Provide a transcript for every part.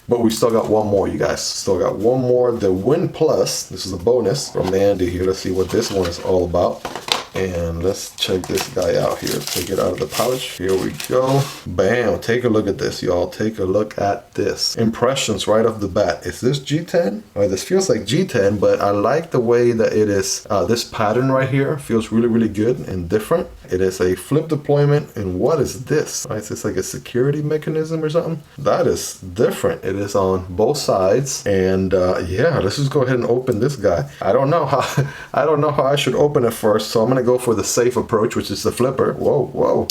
But we still got one more, you guys. Still got one more, the Win Plus. This is a bonus from Andy here. Let's see what this one is all about. And let's check this guy out here. Take it out of the pouch. Here we go. Bam. Take a look at this, y'all. Take a look at this. Impressions right off the bat. Is this G10? Well, this feels like G10, but I like the way that it is. This pattern right here feels really, really good and different. It is a flip deployment. And what is this? Right, is this like a security mechanism or something? That is different. It is on both sides. And yeah, let's just go ahead and open this guy. I don't know how I should open it first. So I'm going to go for the safe approach, which is the flipper. Whoa, whoa.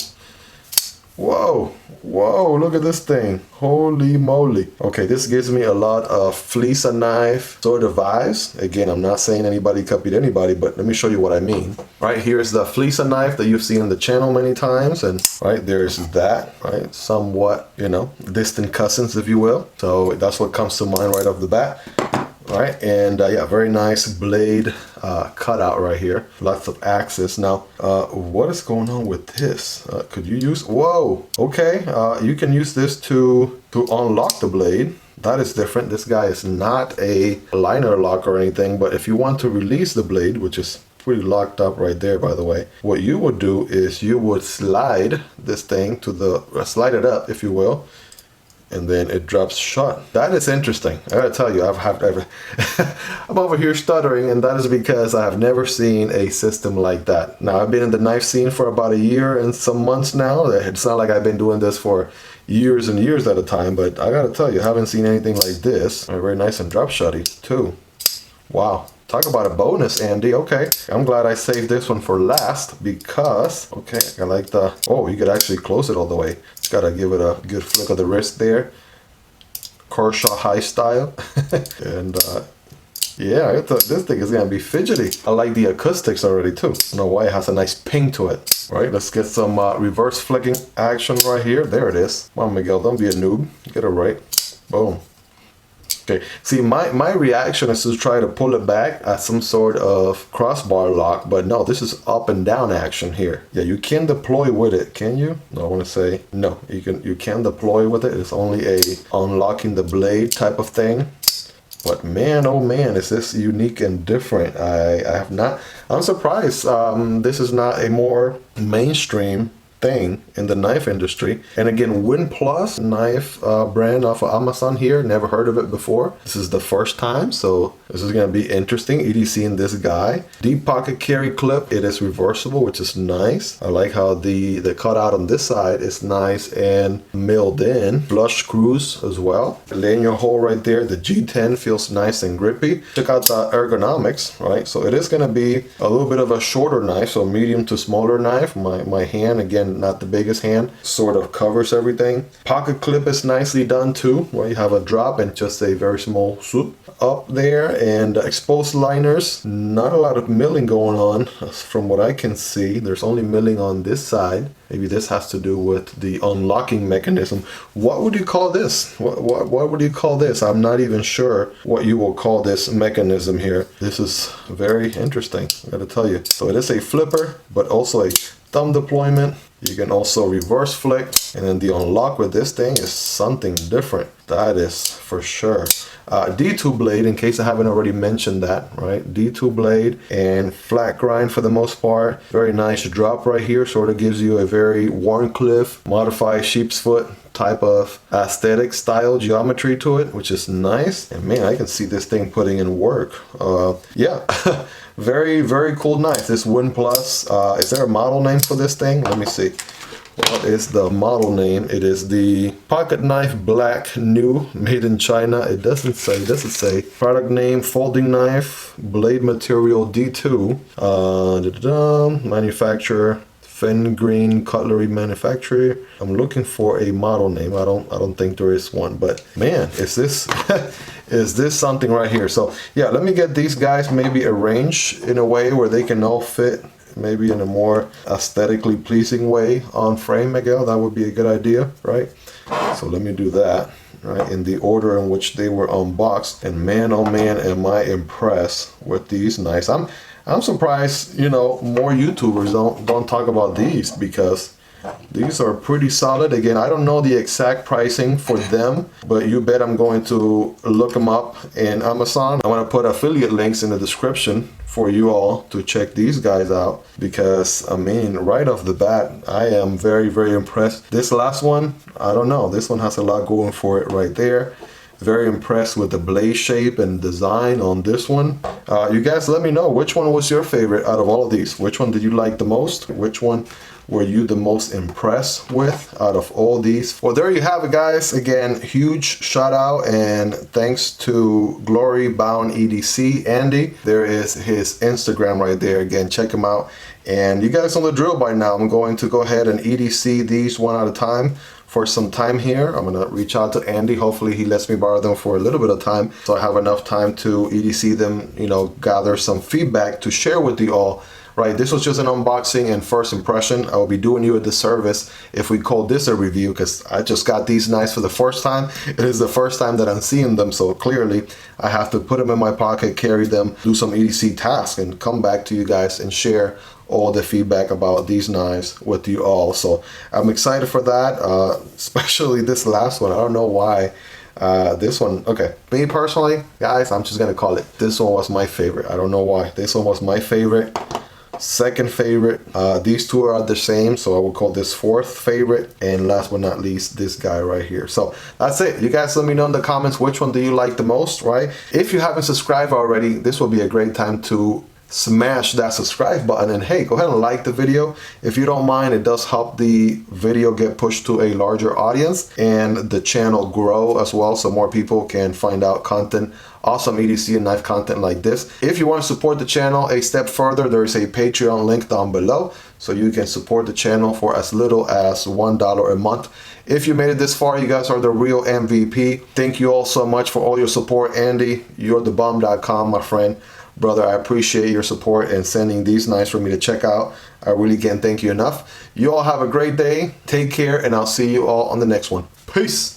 Whoa, whoa, look at this thing. Holy moly. Okay, this gives me a lot of fleece a knife sort of vibes. Again, I'm not saying anybody copied anybody, but let me show you what I mean. Right, here's the fleece a knife that you've seen on the channel many times. And right, there's that, right? Somewhat, you know, distant cousins, if you will. So that's what comes to mind right off the bat. All right, and yeah, very nice blade cutout right here. Lots of axis. Now, what is going on with this? Could you use? Whoa. Okay, you can use this to unlock the blade. That is different. This guy is not a liner lock or anything, but if you want to release the blade, which is pretty locked up right there, by the way, what you would do is you would slide this thing to the slide it up, if you will. And then it drops shut. That is interesting. I gotta tell you, I'm over here stuttering, and that is because I have never seen a system like that. Now, I've been in the knife scene for about a year and some months now. It's not like I've been doing this for years and years at a time, but I gotta tell you, I haven't seen anything like this. Very nice and drop shutty too. Wow. Talk about a bonus, Andy. Okay, I'm glad I saved this one for last because, okay, I like the, oh, you could actually close it all the way. Just gotta give it a good flick of the wrist there. Kershaw high style. And yeah, I thought this thing is gonna be fidgety. I like the acoustics already too. I don't know why it has a nice ping to it. All right, let's get some reverse flicking action right here. There it is. Come on, Miguel, don't be a noob. Get it right. Boom. Okay, see, my reaction is to try to pull it back at some sort of crossbar lock, but no, this is up and down action here. Yeah, you can deploy with it, can you? No, I want to say no, you can deploy with it. It's only a unlocking the blade type of thing. But man, oh man, is this unique and different. I'm surprised this is not a more mainstream thing in the knife industry. And again, Win Plus knife brand off of Amazon here. Never heard of it before. This is the first time, so this is going to be interesting. EDC in this guy. Deep pocket carry clip. It is reversible, which is nice. I like how the cutout on this side is nice and milled in. Flush screws as well. Lanyard hole right there. The G10 feels nice and grippy. Check out the ergonomics, right? So it is going to be a little bit of a shorter knife, so medium to smaller knife. My hand, again, not the biggest hand, sort of covers everything. Pocket clip is nicely done too, where you have a drop and just a very small swoop up there. And exposed liners, not a lot of milling going on from what I can see. There's only milling on this side. Maybe this has to do with the unlocking mechanism. What would you call this? What would you call this? I'm not even sure what you will call this mechanism here. This is very interesting, I gotta tell you. So it is a flipper, but also a thumb deployment. You can also reverse flick, and then the unlock with this thing is something different. That is for sure. D2 blade, in case I haven't already mentioned that, right? D2 blade and flat grind for the most part. Very nice drop right here, sort of gives you a very Warncliffe, modified sheep's foot type of aesthetic style geometry to it, which is nice. And man, I can see this thing putting in work. Yeah. Very, very cool knife. This Win Plus. Is there a model name for this thing? Let me see. What is the model name? It is the Pocket Knife Black New, made in China. It doesn't say. Does it say? Product name, folding knife, blade material D2. Manufacturer, Fen Green Cutlery Manufacturer. I'm looking for a model name. I don't think there is one, but man, is this is this something right here? So yeah, let me get these guys maybe arranged in a way where they can all fit maybe in a more aesthetically pleasing way on frame, Miguel. That would be a good idea, right? So let me do that, right, in the order in which they were unboxed. And man, oh man, am I impressed with these knives. I'm surprised, you know, more YouTubers don't talk about these, because These are pretty solid. Again, I don't know the exact pricing for them, but you bet I'm going to look them up in Amazon. I'm going to put affiliate links in the description for you all to check these guys out, because I mean, right off the bat, I am very, very impressed. This last one, I don't know. This one has a lot going for it right there. Very impressed with the blade shape and design on this one. You guys let me know, which one was your favorite out of all of these? Which one did you like the most? Which one were you the most impressed with out of all these? Well, there you have it, guys. Again, huge shout out and thanks to Glory Bound EDC, Andy. There is his Instagram right there. Again, check him out. And you guys know the drill by now. I'm going to go ahead and EDC these one at a time for some time here. I'm gonna reach out to Andy. Hopefully he lets me borrow them for a little bit of time, so I have enough time to EDC them, you know, gather some feedback to share with you all. Right, this was just an unboxing and first impression. I will be doing you a disservice if we call this a review, because I just got these knives for the first time. It is the first time that I'm seeing them, so clearly I have to put them in my pocket, carry them, do some EDC tasks, and come back to you guys and share all the feedback about these knives with you all. So I'm excited for that, especially this last one. I don't know why. This one, okay, me personally, guys, I'm just gonna call it, this one was my favorite. I don't know why. This one was my favorite. Second favorite. These two are the same, so I will call this fourth favorite. And last but not least, this guy right here. So that's it. You guys let me know in the comments, which one do you like the most, right? If you haven't subscribed already, this will be a great time to smash that subscribe button, and hey, go ahead and like the video if you don't mind. It does help the video get pushed to a larger audience and the channel grow as well, so more people can find out content, awesome EDC and knife content like this. If you want to support the channel a step further, there is a Patreon link down below, so you can support the channel for as little as $1 a month. If you made it this far, you guys are the real MVP. Thank you all so much for all your support. Andy, you're the bomb.com, my friend. Brother, I appreciate your support and sending these knives for me to check out. I really can't thank you enough. You all have a great day. Take care, and I'll see you all on the next one. Peace.